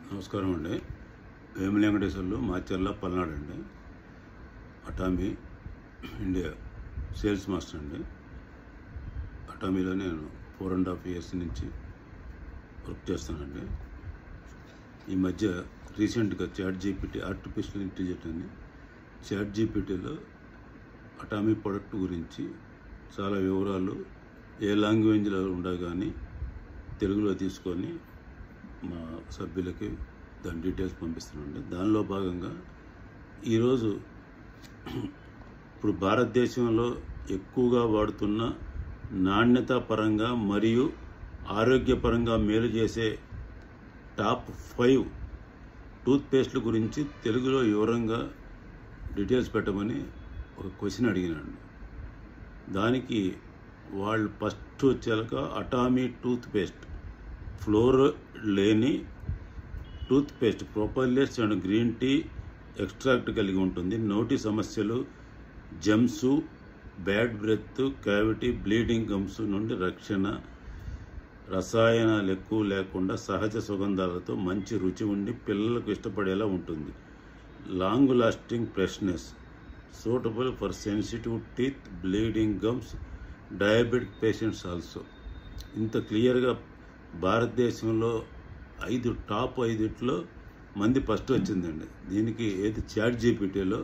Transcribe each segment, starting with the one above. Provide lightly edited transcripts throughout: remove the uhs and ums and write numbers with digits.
నమస్కారం అండి. వేముల వెంకటేశ్వర్లు మాచర్ల పల్నాడు అండి. అటామీ ఇండియా సేల్స్ మాస్టర్ అండి. అటామీలో నేను 4.5 years నుంచి వర్క్ చేస్తానండి. ఈ మధ్య రీసెంట్గా ChatGPT ఆర్టిఫిషియల్ ఇంటెలిజెన్స్ అని ChatGPTలో అటామీ ప్రొడక్ట్ గురించి చాలా వివరాలు ఏ లాంగ్వేజ్లో ఉండగా కానీ తెలుగులో తీసుకొని మా సభ్యులకి దాని డీటెయిల్స్ పంపిస్తున్నాండి. దానిలో భాగంగా ఈరోజు ఇప్పుడు భారతదేశంలో ఎక్కువగా వాడుతున్న నాణ్యత పరంగా మరియు ఆరోగ్యపరంగా మేలు చేసే టాప్ 5 టూత్పేస్ట్ల గురించి తెలుగులో వివరంగా డీటెయిల్స్ పెట్టమని ఒక క్వశ్చన్ అడిగినాను. దానికి వాళ్ళు ఫస్ట్ వచ్చాక అటామీ టూత్పేస్ట్ ఫ్లోర్ లేని toothpaste propolis and green tea extract కలిగి ఉంటుంది. నోటి సమస్యలు, germs, bad breath, cavity, bleeding gums నుండి రక్షణ, రసాయనాలు ఎక్కువ లేకుండా సహజ సుగంధాలతో మంచి రుచి ఉండి పిల్లలకు ఇష్టపడేలా ఉంటుంది. Long lasting freshness, suitable for sensitive teeth, bleeding gums, diabetic patients also. ఇంత క్లియర్గా భారతదేశంలో టాప్ 5 మంది ఫస్ట్ వచ్చిందండి. దీనికి ఏది ChatGPTలో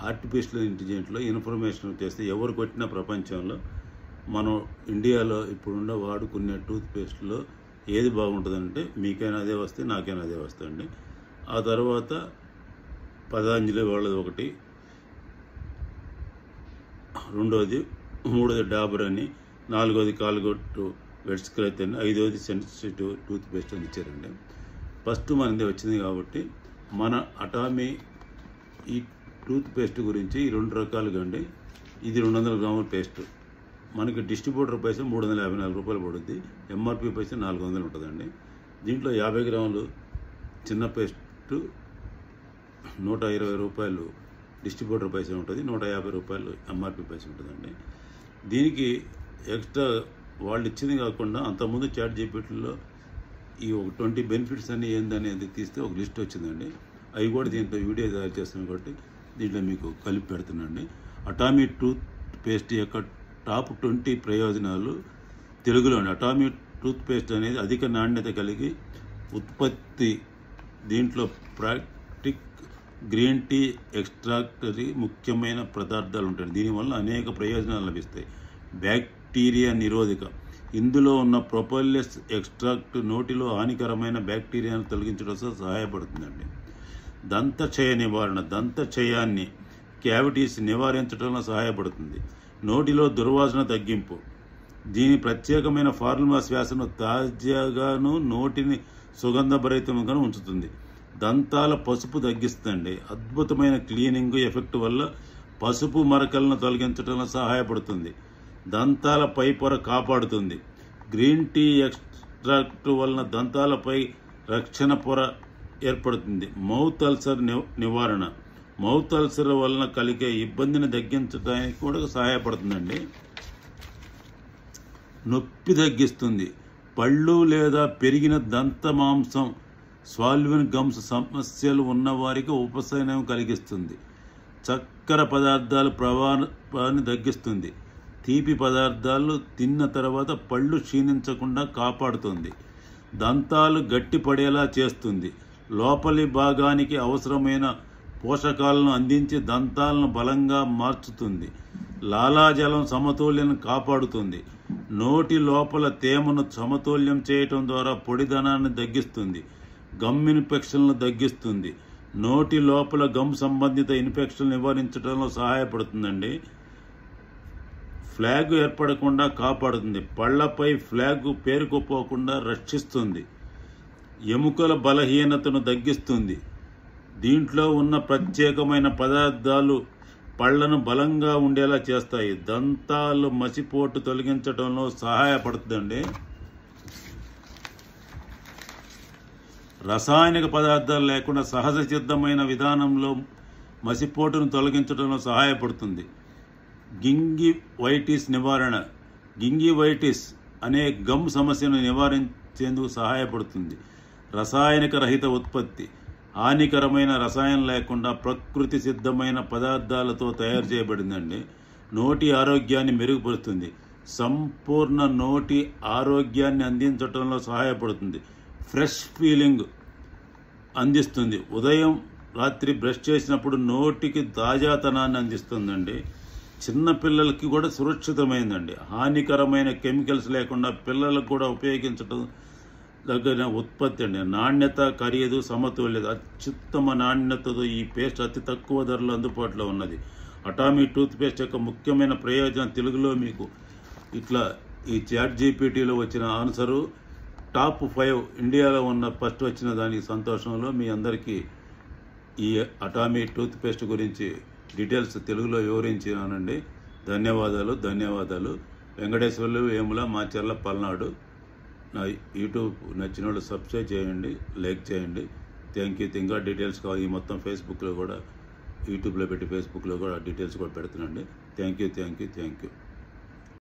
ఆర్టిఫిషియల్ ఇంటెలిజెన్స్లో ఇన్ఫర్మేషన్ చేస్తే ఎవరు కొట్టిన ప్రపంచంలో మనం ఇండియాలో ఇప్పుడున్న వాడుకునే టూత్పేస్ట్లో ఏది బాగుంటుందంటే మీకైనా అదే వస్తే నాకైనా అదే వస్తుంది. ఆ తర్వాత పతాంజలి వాళ్ళది ఒకటి, రెండోది, మూడోది డాబర్ అని, నాలుగోది కాల్గేట్ వెట్ స్క్రచ్ అని, ఐదోది సెన్సిటివ్ టూత్పేస్ట్ అని ఇచ్చారండి. ఫస్ట్ మనది వచ్చింది కాబట్టి మన అటామీ ఈ టూత్పేస్ట్ గురించి 2 రకాలుగా అండి. ఇది 200 గ్రాముల పేస్ట్, మనకి డిస్ట్రిబ్యూటర్ పైసా 354 రూపాయలు పడుద్ది, ఎంఆర్పి పైసా 400 ఉంటుందండి. దీంట్లో 50 గ్రాములు చిన్న పేస్ట్ 120 రూపాయలు డిస్ట్రిబ్యూటర్ పైసా ఉంటుంది, 150 రూపాయలు ఎంఆర్పి పైసా ఉంటుందండి. దీనికి ఎక్స్ట్రా వాళ్ళు ఇచ్చింది కాకుండా అంతకుముందు ChatGPTలో ఈ ఒక 20 బెనిఫిట్స్ అన్ని ఏందనేది తీస్తే ఒక లిస్ట్ వచ్చిందండి. అవి కూడా దీంట్లో వీడియో తయారు చేస్తున్నాను కాబట్టి దీంట్లో మీకు కలిపి పెడుతున్నాండి. అటామీ టూత్ పేస్ట్ యొక్క టాప్ 20 ప్రయోజనాలు తెలుగులోని. అటామీ టూత్ పేస్ట్ అనేది అధిక నాణ్యత కలిగి ఉత్పత్తి. దీంట్లో ప్రాక్టిక్ గ్రీన్ టీ ఎక్స్ట్రాక్టరీ ముఖ్యమైన పదార్థాలు ఉంటాయి. దీనివల్ల అనేక ప్రయోజనాలు లభిస్తాయి. బ్యాక్టీరియా నిరోధక. ఇందులో ఉన్న ప్రొపోలిస్ ఎక్స్ట్రాక్ట్ నోటిలో హానికరమైన బ్యాక్టీరియాను తొలగించడంతో సహాయపడుతుందండి. దంతక్షయ నివారణ. దంతక్షయాన్ని, క్యావిటీస్ నివారించడంలో సహాయపడుతుంది. నోటిలో దుర్వాసన తగ్గింపు. దీని ప్రత్యేకమైన ఫార్ములా శ్వాసను తాజాగాను నోటిని సుగంధభరితంగాను ఉంచుతుంది. దంతాల పసుపు తగ్గిస్తుంది. అద్భుతమైన క్లీనింగ్ ఎఫెక్ట్ వల్ల పసుపు మరకలను తొలగించడంలో సహాయపడుతుంది. దంతాల పై పొర కాపాడుతుంది. గ్రీన్ టీ ఎక్స్ట్రాక్ట్ వలన దంతాలపై రక్షణ పొర ఏర్పడుతుంది. మౌత్ అల్సర్ నివారణ. మౌత్ అల్సర్ వలన కలిగే ఇబ్బందిని తగ్గించడానికి కూడా సహాయపడుతుందండి. నొప్పి తగ్గిస్తుంది. పళ్ళు లేదా పెరిగిన దంత మాంసం, స్వాల్విన్ గమ్స్ సమస్యలు ఉన్నవారికి ఉపశమనం కలిగిస్తుంది. చక్కెర పదార్థాల ప్రభావాన్ని తగ్గిస్తుంది. తీపి పదార్థాలు తిన్న తర్వాత పళ్ళు క్షీణించకుండా కాపాడుతుంది. దంతాలు గట్టిపడేలా చేస్తుంది. లోపలి భాగానికి అవసరమైన పోషకాలను అందించి దంతాలను బలంగా మార్చుతుంది. లాలాజలం సమతుల్యాన్ని కాపాడుతుంది. నోటి లోపల తేమను సమతుల్యం చేయటం ద్వారా పొడిదనాన్ని తగ్గిస్తుంది. గమ్ ఇన్ఫెక్షన్లను తగ్గిస్తుంది. నోటి లోపల గమ్ సంబంధిత ఇన్ఫెక్షన్ నివారించడంలో సహాయపడుతుందండి. ఫ్లాగ్ ఏర్పడకుండా కాపాడుతుంది. పళ్లపై ఫ్లాగ్ పేరుకుపోకుండా రక్షిస్తుంది. ఎముకల బలహీనతను తగ్గిస్తుంది. దీంట్లో ఉన్న ప్రత్యేకమైన పదార్థాలు పళ్లను బలంగా ఉండేలా చేస్తాయి. దంతాలు మసిపోటు తొలగించడంలో సహాయపడుతుందండి. రసాయనిక పదార్థాలు లేకుండా సహజ సిద్ధమైన విధానంలో మసిపోటును తొలగించడంలో సహాయపడుతుంది. గింగివైటిస్ నివారణ. గింగివైటిస్ అనే గమ్ సమస్యను నివారించేందుకు సహాయపడుతుంది. రసాయనిక రహిత ఉత్పత్తి, హానికరమైన రసాయనం లేకుండా ప్రకృతి సిద్ధమైన పదార్థాలతో తయారు చేయబడిందండి. నోటి ఆరోగ్యాన్ని మెరుగుపరుస్తుంది, సంపూర్ణ నోటి ఆరోగ్యాన్ని అందించడంలో సహాయపడుతుంది, ఫ్రెష్ ఫీలింగ్ అందిస్తుంది, ఉదయం రాత్రి బ్రష్ చేసినప్పుడు నోటికి తాజాతనాన్ని అందిస్తుందండి. చిన్నపిల్లలకి కూడా సురక్షితమైందండి. హానికరమైన కెమికల్స్ లేకుండా పిల్లలకు కూడా ఉపయోగించడం దగ్గర ఉత్పత్తి అండి. నాణ్యత, ఖరీదు, సమతుల్యత, అత్యుత్తమ నాణ్యతతో ఈ పేస్ట్ అతి తక్కువ ధరలో అందుబాటులో ఉన్నది. అటామీ టూత్ పేస్ట్ యొక్క ముఖ్యమైన ప్రయోజనం తెలుగులో మీకు ఇట్లా ఈ ChatGPTలో వచ్చిన ఆన్సరు టాప్ 5 ఇండియాలో ఉన్న ఫస్ట్ వచ్చిన దానికి సంతోషంలో మీ అందరికీ ఈ అటామీ టూత్ పేస్ట్ గురించి డీటెయిల్స్ తెలుగులో వివరించినానండి. ధన్యవాదాలు. వెంకటేశ్వర్లు, వేముల, మాచర్ల, పల్నాడు. నా యూట్యూబ్ నచ్చిన వాళ్ళు సబ్స్క్రైబ్ చేయండి, లైక్ చేయండి. Thank you. ఇంకా డీటెయిల్స్ కావాలి, ఈ మొత్తం ఫేస్బుక్లో కూడా, యూట్యూబ్లో పెట్టి ఫేస్బుక్లో కూడా డీటెయిల్స్ కూడా పెడుతున్నాండి. Thank you.